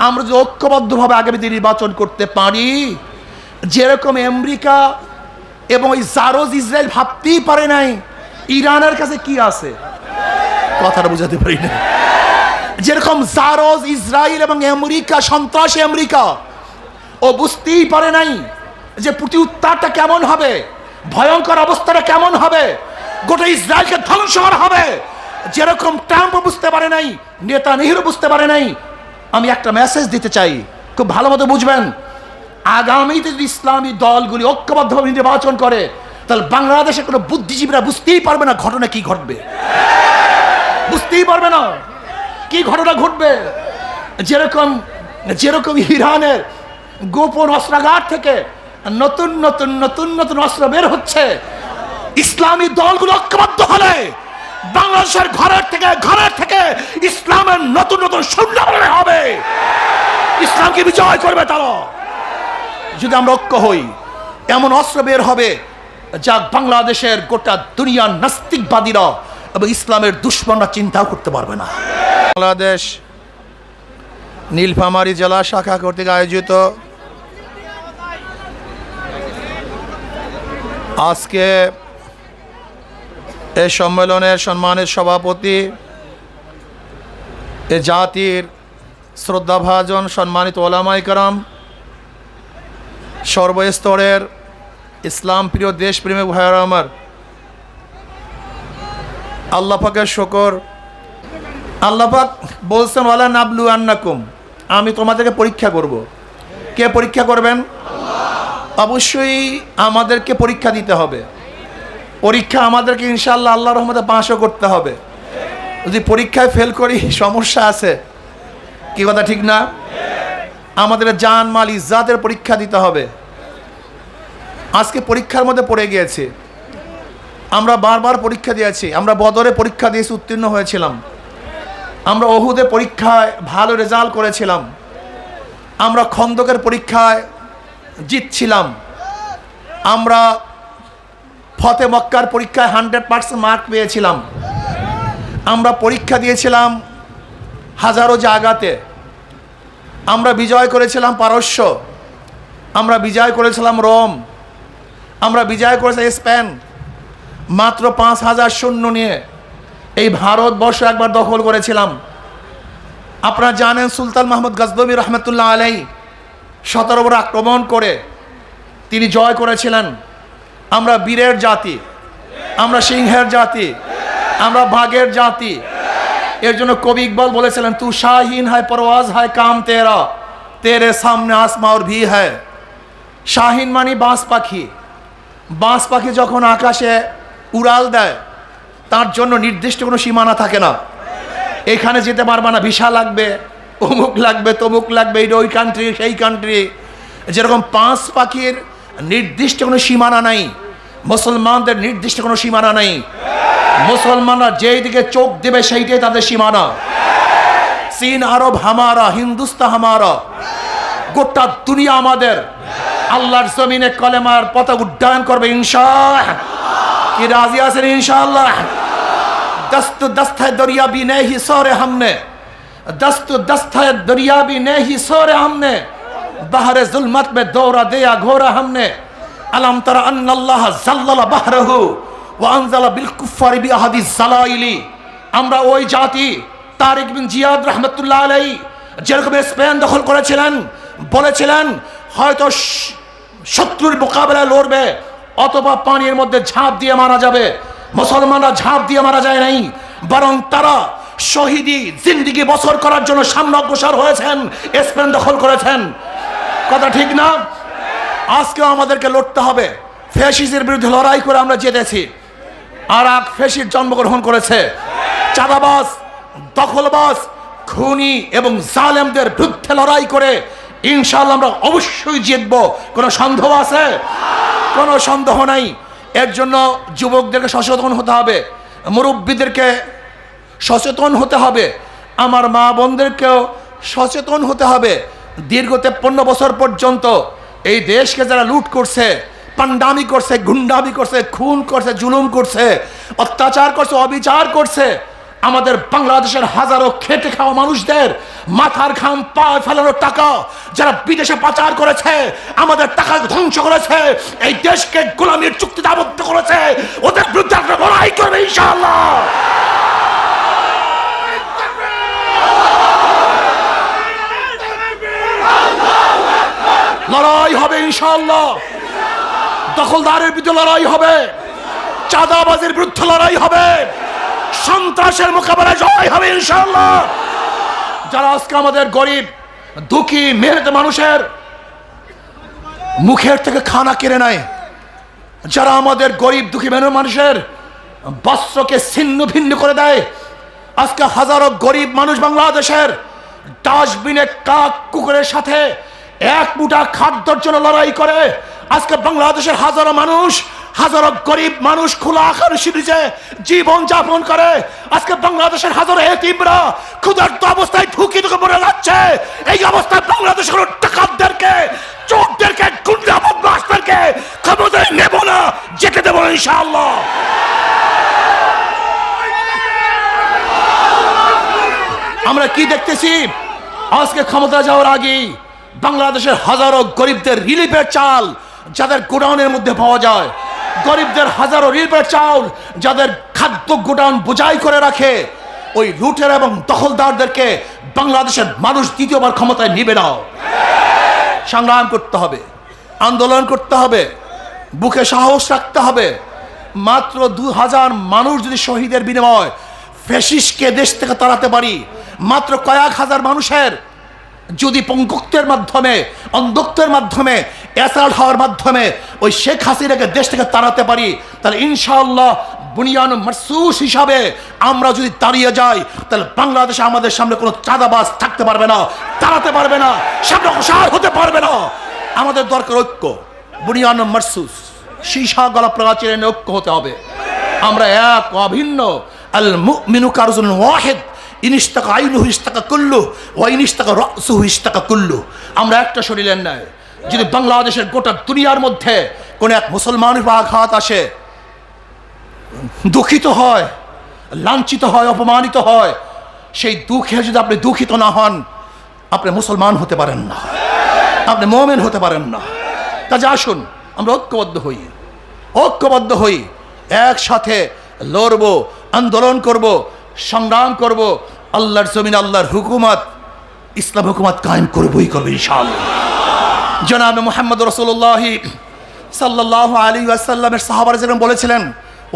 আমরা যদি ঐক্যবদ্ধভাবে আগামীতে নির্বাচন করতে পারি, যেরকম আমেরিকা এবং ওই জারোজ ইসরায়েল ভাবতেই পারে নাই ইরানের কাছে কি আছে, কথাটা বুঝাতে পারি না। যেরকম জারোজ ইসরায়েল এবং আমেরিকা, সন্ত্রাসী আমেরিকা, ও বুঝতেই পারে নাই যে প্রতি উত্তারটা কেমন হবে, ভয়ঙ্কর অবস্থাটা কেমন হবে, গোটা ইসরায়েলকে ধ্বংস করা হবে। যেরকম ট্রাম্প বুঝতে পারে নাই, নেতানিয়াহু বুঝতে পারে নাই। আমি একটা মেসেজ দিতে চাই, খুব ভালো মতো বুঝবেন। আগামীতে যদি ইসলামী দলগুলি ঐক্যবদ্ধভাবে নির্বাচন করে, তাহলে বাংলাদেশের কোনো বুদ্ধিজীবীরা বুঝতেই পারবে না ঘটনা কি ঘটবে, বুঝতেই পারবে না কি ঘটনা ঘটবে। যেরকম যেরকম ইরানের গোপন অস্ত্রাগার থেকে নতুন নতুন নতুন নতুন অস্ত্র বের হচ্ছে, ইসলামী দলগুলো ঐক্যবদ্ধ হলে বাংলাদেশের ঘরের থেকে ইসলামের নতুন নতুন সন্ধান হবে, ইসলামকে বিজয় করবে তারা। যদি আমরা ঐক্য হই, এমন অস্ত্র বের হবে যা বাংলাদেশের গোটা দুনিয়ার নাস্তিকবাদীরা এবং ইসলামের দুশ্মনরা চিন্তাও করতে পারবে না। বাংলাদেশ নীলফামারী জেলা শাখা কর্তৃক আয়োজিত আজকে এই সম্মেলনের সম্মানিত সভাপতি, এ জাতির শ্রদ্ধাভাজন সম্মানিত ওলামায়ে কেরাম, সর্বস্তরের ইসলাম প্রিয় দেশপ্রেমিক ভাইয়েরা আমার, আল্লাহ পাকের শুকর। আল্লাহ পাক বলছেন ওয়ালা নাবলু আন্নাকুম, আমি তোমাদেরকে পরীক্ষা করব। কে পরীক্ষা করবেন? অবশ্যই আমাদেরকে পরীক্ষা দিতে হবে। পরীক্ষা আমাদেরকে ইনশাআল্লাহ আল্লাহর রহমতে পাসও করতে হবে। যদি পরীক্ষায় ফেল করি সমস্যা আছে, কি কথা ঠিক না? আমাদের জান মাল ইজ্জাতের পরীক্ষা দিতে হবে। আজকে পরীক্ষার মধ্যে পড়ে গিয়েছে। আমরা বারবার পরীক্ষা দিয়েছি। আমরা বদরে পরীক্ষা দিয়েছি, উত্তীর্ণ হয়েছিলাম। আমরা ওহুদে পরীক্ষায় ভালো রেজাল্ট করেছিলাম। আমরা খন্দকের পরীক্ষায় জিতছিলাম। আমরা ফতে মক্কার পরীক্ষায় 100% মার্ক পেয়েছিলাম। আমরা পরীক্ষা দিয়েছিলাম হাজারো জায়গাতে। আমরা বিজয় করেছিলাম পারস্য, আমরা বিজয় করেছিলাম রোম, আমরা বিজয় করেছিলাম স্পেন। মাত্র 5000 সৈন্য নিয়ে এই ভারতবর্ষ একবার দখল করেছিলাম। আপনারা জানেন সুলতান মাহমুদ গজনবী রহমতুল্লাহ আলাইহি 17 বার আক্রমণ করে তিনি জয় করেছিলেন। আমরা বীরের জাতি, আমরা সিংহের জাতি, আমরা বাঘের জাতি। এর জন্য কবি ইকবাল বলেছিলেন, তু শাহিন হয় পরওয়াজ হয় কাম তেরা, তেরে সামনে আসমা और भी है। শাহিন মানে বাঁশ পাখি। বাঁশ পাখি যখন আকাশে উড়াল দেয়, তার জন্য নির্দিষ্ট কোনো সীমানা থাকে না। এখানে যেতে পারবে না, ভিসা লাগবে, অমুক লাগবে, তমুক লাগবে, এটা ওই কান্ট্রি সেই কান্ট্রি। যেরকম বাঁশ পাখির নির্দিষ্ট কোনো সীমানা নাই, মুসলমানদের নির্দিষ্ট কোনো সীমানা নেই। মুসলমানরা যেই দিকে চোখ দেবে সেইটাই তাদের সীমানা। চীন আরব হামারা, হিন্দুস্তান হামারা, গোটা দুনিয়া আমাদের। আল্লাহর জমিনে কলেমার পতাকা উড্ডয়ন করবে ইনশাআল্লাহ। কি রাজি আছেন ইনশাআল্লাহ? दस्त दस्त है दरिया भी नहीं सोरे हमने, दस्त दस्त है दरिया भी नहीं सोरे हमने, बहरे जुल्मत में दौरा दिया घोरा हमने, अलम तरा अन्न अल्लाह जल्लला बहरहु व अनज़ला बिल कुफ्फारि बि अहदि ज़लाइली। আমরা ওই জাতি, তারিক বিন জিয়াদ রহমতুল্লাহ আলাইহি যেরকম স্পেন দখল করেছিলেন, বলেছিলেন হয়তো শত্রুর মোকাবেলায় লড়বে অথবা পানির মধ্যে ঝাঁপ দিয়ে মারা যাবে। মুসলমানরা ঝাঁপ দিয়ে মারা যায় নাই, বরং তারা শহীদি জিন্দিগি বছর করার জন্য সামনে অগ্রসর হয়েছেন, স্পেন দখল করেছেন। কথা ঠিক না? আজকেও আমাদেরকে লড়তে হবে। ফ্যাসিস্টের বিরুদ্ধে লড়াই করে আমরা জিতেছি। আর এক ফ্যাসিস্ট জন্মগ্রহণ করেছে। চাঁদাবাজ, দখলবাজ, খুনি এবং জালেমদের বিরুদ্ধে লড়াই করে ইনশাআল্লাহ আমরা অবশ্যই জিতব। কোনো সন্দেহ আছে? কোনো সন্দেহ নাই। এর জন্য যুবকদেরকে সচেতন হতে হবে, মুরব্বীদেরকে সচেতন হতে হবে, আমার মা বোনদেরকেও সচেতন হতে হবে। দীর্ঘ 53 বছর পর্যন্ত এই দেশকে যারা লুট করছে, পান্ডামি করছে, গুন্ডামি করছে, খুন করছে, জুলুম করছে, অত্যাচার করছে, অবিচার করছে, আমাদের বাংলাদেশের হাজারো খেটে খাওয়া মানুষদের মাথার ঘাম পায়ে ফেলানোর টাকা যারা বিদেশে পাচার করেছে, আমাদের টাকা ধ্বংস করেছে, এই দেশকে গোলামীর চুক্তিতে আবদ্ধ করেছে, ওদের বিরুদ্ধে আমরা লড়াই করবো ইনশাআল্লাহ। লড়াই হবে ইনশাআল্লাহ। দখলদারের বিরুদ্ধে লড়াই হবে, চাঁদাবাজের বিরুদ্ধে লড়াই হবে, সন্ত্রাসের মোকাবেলায় জয় হবে ইনশাআল্লাহ। যারা আজকে আমাদের গরিব দুঃখী মেহনত মানুষের মুখের থেকে খানা কেড়ে নেয়, যারা আমাদের গরিব দুঃখী মেহনত মানুষের বস্ত্রকে ছিন্ন ভিন্ন করে দেয়, আজকে হাজারো গরিব মানুষ বাংলাদেশের ডাস্টবিনে কাক কুকুরের সাথে এক মুঠা খাদ্যের জন্য লড়াই করে, আজকে বাংলাদেশের হাজারো মানুষ, হাজারো গরিব মানুষ খোলা আকাশের নিচে জীবন যাপন করে, আজকে বাংলাদেশের হাজারো এতিমরা ক্ষুধার্ত অবস্থায় ঢুকে ঢুকে মরে যাচ্ছে। এই অবস্থায় বাংলাদেশের ডাকাতদেরকে, চোরদেরকে, গুন্ডা বদমাশদেরকে ক্ষমতায় নেব না, যেতে দেব না ইনশাআল্লাহ। আমরা কি দেখতেছি? আজকে ক্ষমতা যাওয়ার আগেই বাংলাদেশের হাজারো গরিবদের রিলিফের চাল যাদের গোডাউনের মধ্যে পাওয়া যায়, গরিবদের হাজারো রিলিফের চাল যাদের খাদ্য গোডাউন বোঝাই করে রাখে, ওই লুটের এবং দখলদারদেরকে বাংলাদেশের মানুষ দ্বিতীয়বার ক্ষমতায় নিবে না। সংগ্রাম করতে হবে, আন্দোলন করতে হবে, বুকে সাহস রাখতে হবে। মাত্র 2000 মানুষ যদি শহীদের বিনিময় ফ্যাসিস্টকে দেশ থেকে তাড়াতে পারি, মাত্র কয়েক হাজার মানুষের যদি পঙ্গুত্বের মাধ্যমে, অন্ধত্বের মাধ্যমে, অ্যাসাল্ট হওয়ার মাধ্যমে ওই শেখ হাসিনাকে দেশ থেকে তাড়াতে পারি, তাহলে ইনশাআল্লাহ বুনিয়ান মারসুস হিসাবে আমরা যদি দাঁড়িয়ে যাই, তাহলে বাংলাদেশে আমাদের সামনে কোনো চাঁদাবাজ থাকতে পারবে না, তাড়াতে পারবে না, সামনে অসহায় হতে পারবে না। আমাদের দরকার ঐক্য, বুনিয়ান মারসুস, সীসা গলা প্রাচীরের ঐক্য হতে হবে। আমরা এক অভিন্ন, আল মুমিনু কারজুন ওয়াহিদ, ইনিস্তাকা আইনুহু ইস্তাকা কুল্লু ওয়া ইনিস্তাকা রাসুহু ইস্তাকা কুল্লু। আমরা একটা শরীরের ন্যায়। যদি বাংলাদেশের গোটা দুনিয়ার মধ্যে কোন এক মুসলমানের আঘাত আসে, দুঃখিত হয়, লাঞ্ছিত হয়, অপমানিত হয়, সেই দুঃখে যদি আপনি দুঃখিত না হন, আপনি মুসলমান হতে পারেন না, আপনি মুমিন হতে পারেন না। কাজে আসুন আমরা ঐক্যবদ্ধ হই, ঐক্যবদ্ধ হই, একসাথে লড়বো, আন্দোলন করব, সংগ্রাম করব, আল্লাহর জমিন, আল্লাহর হুকুমত, ইসলাম হুকুমত কায়েম করবই করবে ইনশাআল্লাহ। জনাবে মুহাম্মদ রাসূলুল্লাহ সাল্লাল্লাহু আলাইহি ওয়াসাল্লামের সাহাবারা যেরকম বলেছিলেন,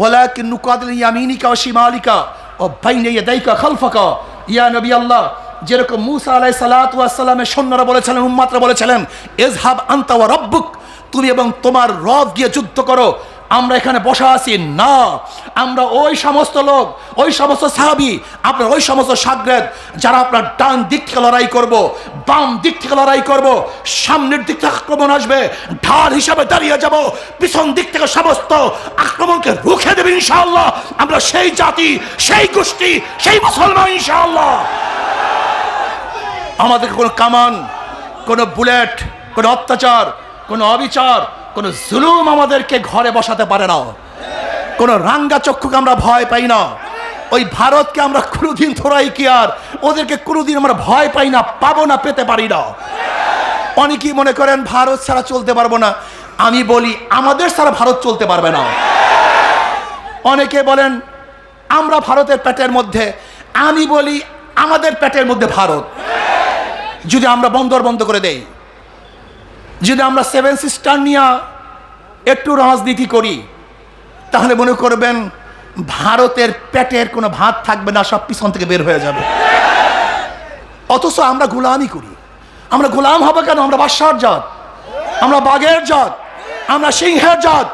ওয়ালাকিন নুকাতিল ইয়ামিনিকা ওয়া শিমালিকা ওয়া বাইনা ইয়াদাইকা খালফাকা। ইয়া নবী আল্লাহ, যেরকম মুসা আলাইহিস সালাতু ওয়াস সালামের সৈন্যরা বলেছিলেন, উম্মতরা বলেছিলেন, ইযহাব আনতা ওয়া রাব্বুক, তুমি এবং তোমার রব গিয়ে যুদ্ধ করো, আমরা এখানে বসা আছি না। আমরা ওই সমস্ত লোক, ওই সমস্ত সাহাবী, আপনার ওই সমস্ত শাগরেদ যারা আপনার ডান দিক থেকে লড়াই করব, বাম দিক থেকে লড়াই করব, সামনের দিক থেকে আক্রমণ আসবে, ঢাল হিসাবে দাঁড়িয়ে যাব, পিছন দিক থেকে সমস্ত আক্রমণকে রুখে দেবে ইনশাআল্লাহ। আমরা সেই জাতি, সেই গোষ্ঠী, সেই মুসলমান ইনশাআল্লাহ। আমাদের কোনো কামান, কোনো বুলেট, কোনো অত্যাচার, কোনো অবিচার, কোনো জুলুম আমাদেরকে ঘরে বসাতে পারে না। কোনো রাঙ্গা চক্ষুকে আমরা ভয় পাই না। ওই ভারতকে আমরা কোনোদিন থোড়াই কি আর ওদেরকে কোনোদিন আমরা ভয় পাই না, পাবো না, পেতে পারি না। অনেকেই মনে করেন ভারত ছাড়া চলতে পারবো না। আমি বলি আমাদের ছাড়া ভারত চলতে পারবে না। অনেকে বলেন আমরা ভারতের পেটের মধ্যে, আমি বলি আমাদের পেটের মধ্যে ভারত। যদি আমরা বন্দর বন্ধ করে দেই, যদি আমরা 7 সিস্টার নিয়ে একটু রাজনীতি করি, তাহলে মনে করবেন ভারতের পেটের কোনো ভাত থাকবে না, সব পিছন থেকে বের হয়ে যাবে। অথচ আমরা গোলামি করি। আমরা গোলাম হবে কেন? আমরা বাদশার জাত, আমরা বাঘের জাত, আমরা সিংহের জাত।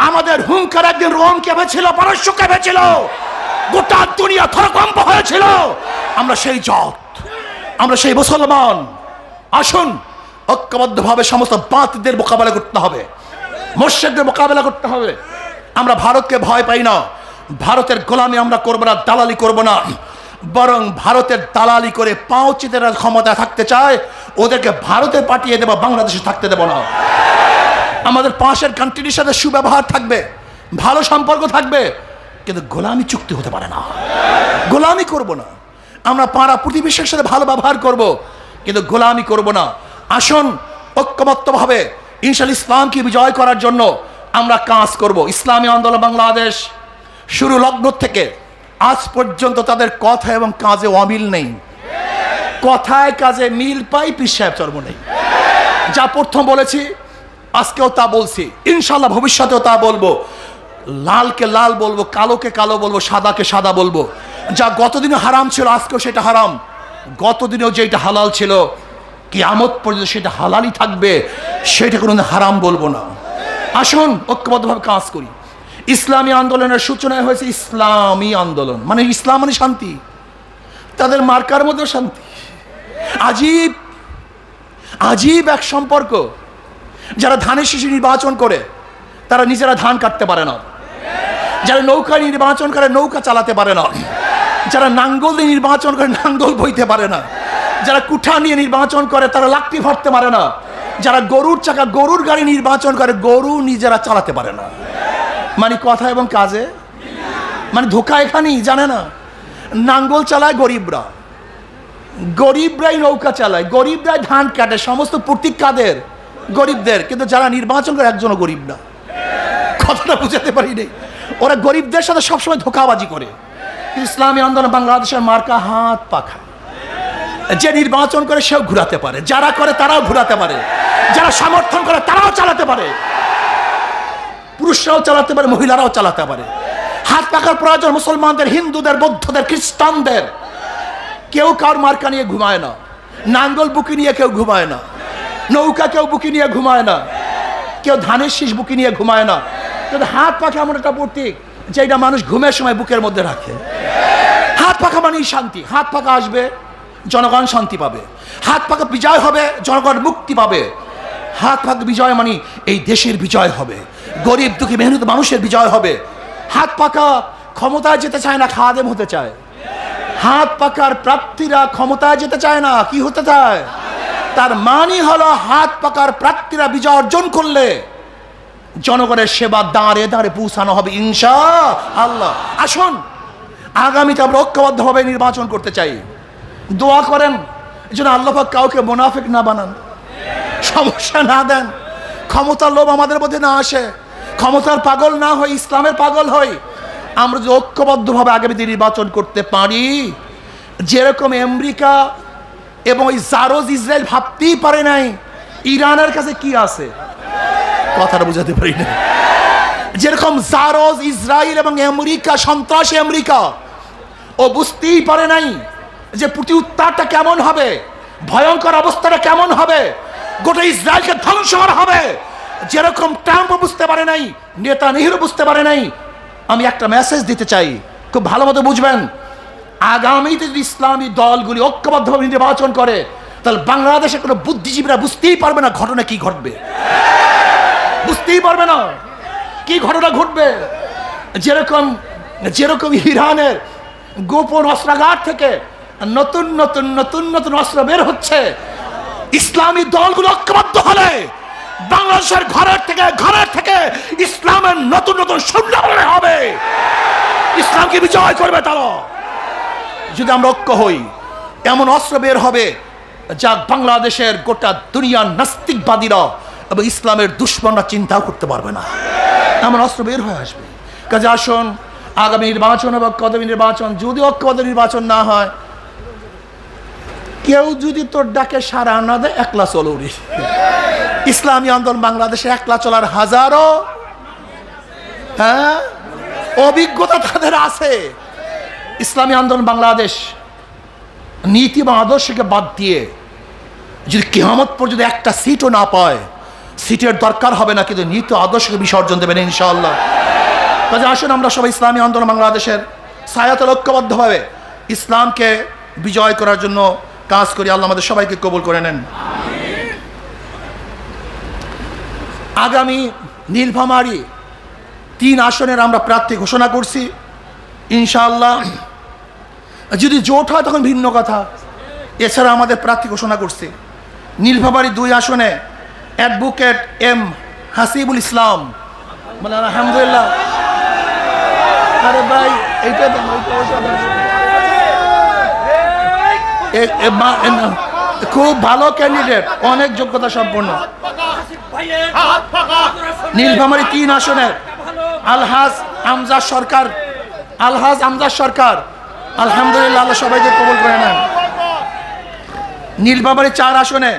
আমাদের হুঙ্কার একদিন রোম কেঁপেছিল, পারস্য কেঁপেছিল, গোটা দুনিয়া থরকম্প হয়েছিল। আমরা সেই জাত, আমরা সেই মুসলমান। আসুন ঐক্যবদ্ধভাবে সমস্ত বাতিলদের মোকাবেলা করতে হবে, মুশরিকদের মোকাবেলা করতে হবে। আমরা ভারতকে ভয় পাই না, ভারতের গোলামি আমরা করব না, দালালি করব না, বরং ভারতের দালালি করে পাঁচিতেরা ক্ষমতা থাকতে চায়, ওদেরকে ভারতে পাঠিয়ে দেব, বাংলাদেশে থাকতে দেব না। আমাদের পাশের কান্ট্রির সাথে সুব্যবহার থাকবে, ভালো সম্পর্ক থাকবে, কিন্তু গোলামি চুক্তি হতে পারে না। গোলামি করব না। আমরা পাড়া প্রতিবেশীর সাথে ভালো ব্যবহার করব, কিন্তু গোলামি করব না। আসুন ঐক্যবদ্ধভাবে ইনশাআল্লাহ ইসলামকে বিজয় করার জন্য আমরা কাজ করব। ইসলামী আন্দোলন বাংলাদেশ শুরু লগ্ন থেকে আজ পর্যন্ত তাদের কথা এবং কাজে অমিল নেই। কথায় কাজে মিল পাই, পীর সাহেব চর্ম নেই। যা প্রথম বলেছি আজকেও তা বলছি, ইনশাআল্লাহ ভবিষ্যতেও তা বলবো। লালকে লাল বলবো, কালোকে কালো বলবো, সাদাকে সাদা বলবো। যা গতদিনও হারাম ছিল আজকেও সেটা হারাম, গতদিনেও যেটা হালাল ছিল কিয়ামত পর্যন্ত সেটা হালালই থাকবে, সেটা কোনো হারাম বলবো না। আসুন ঐক্যবদ্ধভাবে কাজ করি। ইসলামী আন্দোলনের সূচনা হয়েছে ইসলামী আন্দোলন, মানে ইসলাম মানে শান্তি। তাদের মার্কার মধ্যে শান্তি। আজীব আজীব এক সম্পর্ক। যারা ধানের শীষ নির্বাচন করে তারা নিজেরা ধান কাটতে পারে না। যারা নৌকা নির্বাচন করে নৌকা চালাতে পারে না। যারা নাঙ্গল দিয়ে নির্বাচন করে নাঙ্গল বইতে পারে না। যারা কুঠা নিয়ে নির্বাচন করে তারা লাকড়ি ফাটতে পারে না। যারা গরুর চাকা গরুর গাড়ি নির্বাচন করে গরু নিজেরা চালাতে পারে না। মানে কথা এবং কাজে মানে ধোকা এখানেই, জানে না। নাঙ্গল চালায় গরিবরা, গরিবরাই নৌকা চালায়, গরিবরাই ধান কাটে, সমস্ত প্রতীক কাদের? গরিবদের। কিন্তু যারা নির্বাচন করে একজনও গরিব না। কথাটা বুঝাতে পারি নেই। ওরা গরিবদের সাথে সবসময় ধোকাবাজি করে। ইসলামী আন্দোলন বাংলাদেশের মার্কা হাত পাখা। যে নির্বাচন করে সেও ঘুরাতে পারে, যারা করে তারাও ঘুরাতে পারে, যারা সমর্থন করে তারাও চালাতে পারে, পুরুষরাও চালাতে পারে, মহিলারাও চালাতে পারে। হাত পাখার প্রয়োজন মুসলমানদের, হিন্দুদের, বৌদ্ধদের, খ্রিস্টানদের। কেউ কার মার্কা নিয়ে ঘুমায় না। নাঙ্গল বুকি নিয়ে কেউ ঘুমায় না, নৌকা কেউ বুকি নিয়ে ঘুমায় না, কেউ ধানের শীষ বুকি নিয়ে ঘুমায় না। কিন্তু হাত পাখা এমন একটা প্রতীক যেটা মানুষ ঘুমের সময় বুকের মধ্যে রাখে। হাত পাখা মানেই শান্তি। হাত পাখা আসবে, জনগণ শান্তি পাবে। হাত পাখা বিজয় হবে, জনগণ মুক্তি পাবে। হাত পাখা বিজয় মানে এই দেশের বিজয় হবে, গরিব দুঃখী মেহনত মানুষের বিজয় হবে। হাত পাখা ক্ষমতায় যেতে চায় না, খাদেম হতে চায়। হাত পাখার প্রার্থীরা ক্ষমতায় যেতে চায় না, কি হতে চায়? তার মানি হলো হাত পাখার প্রার্থীরা বিজয় অর্জন করলে জনগণের সেবা দাঁড়ে দাঁড়ে পৌঁছানো হবে ইনশাআল্লাহ। আসুন আগামীতে আমরা ঐক্যবদ্ধভাবে নির্বাচন করতে চাই। দোয়া করেন যেন আল্লাহ পাক কাউকে মুনাফিক না বানান, সমস্যা না দেন, ক্ষমতার লোভ আমাদের মধ্যে না আসে, ক্ষমতার পাগল না হই, ইসলামের পাগল হই। আমরা যদি ঐক্যবদ্ধভাবে আগামীতে নির্বাচন করতে পারি, যেরকম আমেরিকা এবং ওই জারোজ ইসরায়েল ভাবতেই পারে নাই ইরানের কাছে কি আছে। কথাটা বুঝাতে পারি না। যেরকম জারোজ ইসরায়েল এবং আমেরিকা, সন্ত্রাসী আমেরিকা, ও বুঝতেই পারে নাই যে প্রতি উত্তরটা কেমন হবে, ভয়ঙ্কর অবস্থাটা কেমন হবে, গোটা ইসরায়েলকে ধ্বংস করা হবে। যেরকম ট্রাম্প বুঝতে পারে নাই, নেতানিয়াহু বুঝতে পারে নাই। আমি একটা মেসেজ দিতে চাই, খুব ভালো মতো বুঝবেন। আগামীতে যদি ইসলামী দলগুলি ঐক্যবদ্ধভাবে নির্বাচন করে, তাহলে বাংলাদেশের কোনো বুদ্ধিজীবীরা বুঝতেই পারবে না ঘটনা কি ঘটবে, বুঝতেই পারবে না কি ঘটনা ঘটবে। যেরকম যেরকম ইরানের গোপন অস্ত্রাগার থেকে নতুন নতুন নতুন নতুন অস্ত্র বের হচ্ছে, ইসলামী দলগুলো ঐক্যবদ্ধ হলে বাংলাদেশের ঘরের থেকে ইসলামের নতুন নতুন সৈন্য হবে, ইসলামকে বিজয় করবে তারা। যদি আমরা ঐক্য হই, এমন অস্ত্র বের হবে যা বাংলাদেশের গোটা দুনিয়ার নাস্তিকবাদীরা এবং ইসলামের দুশ্মনরা চিন্তাও করতে পারবে না। এমন অস্ত্র বের হয়ে আসবে। কাজে আসুন আগামী নির্বাচন এবং কদমী নির্বাচন, যদি ঐক্যবদ্ধ নির্বাচন না হয়, কেউ যদি তোর ডাকে সাড়া না দেয়, একলা চলৌরি। ইসলামী আন্দোলন বাংলাদেশে একলা চলার হাজারো অভিজ্ঞতা তাদের আছে। ইসলামী আন্দোলন বাংলাদেশ নীতি এবং আদর্শকে বাদ দিয়ে যদি কিয়ামত পর্যন্ত একটা সিটও না পায়, সিটের দরকার হবে না, কিন্তু নীতি আদর্শকে বিসর্জন দেবেন ইনশাআল্লাহ। কাজে আসুন আমরা সবাই ইসলামী আন্দোলন বাংলাদেশের ছায়াতলে ঐক্যবদ্ধভাবে ইসলামকে বিজয় করার জন্য কাজ করি। আল্লাহ আমাদের সবাইকে কবুল করে নেন। আগামী নীলফামারী 3 আসনের আমরা প্রার্থী ঘোষণা করছি ইনশাআল্লাহ। যদি জোট হয় তখন ভিন্ন কথা। এছাড়া আমাদের প্রার্থী ঘোষণা করছি নীলফামারী 2 আসনে অ্যাডভোকেট এম হাসিবুল ইসলাম, মানে আলহামদুলিল্লাহ আরে ভাই এইটা দেন, খুব ভালো ক্যান্ডিডেট, অনেক যোগ্যতা সম্পন্ন। নীলফামারী 3 আসনের আলহাজ আমজাদ সরকার, আলহাজ আমজাদ সরকার, আলহামদুলিল্লাহ আল্লাহ সবাইকে কবুল করে নেন। নীলফামারী 4 আসনে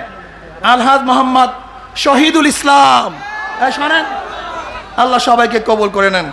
আলহাজ মোহাম্মদ শহীদুল ইসলাম, শোনেন, আল্লাহ সবাইকে কবুল করে নেন।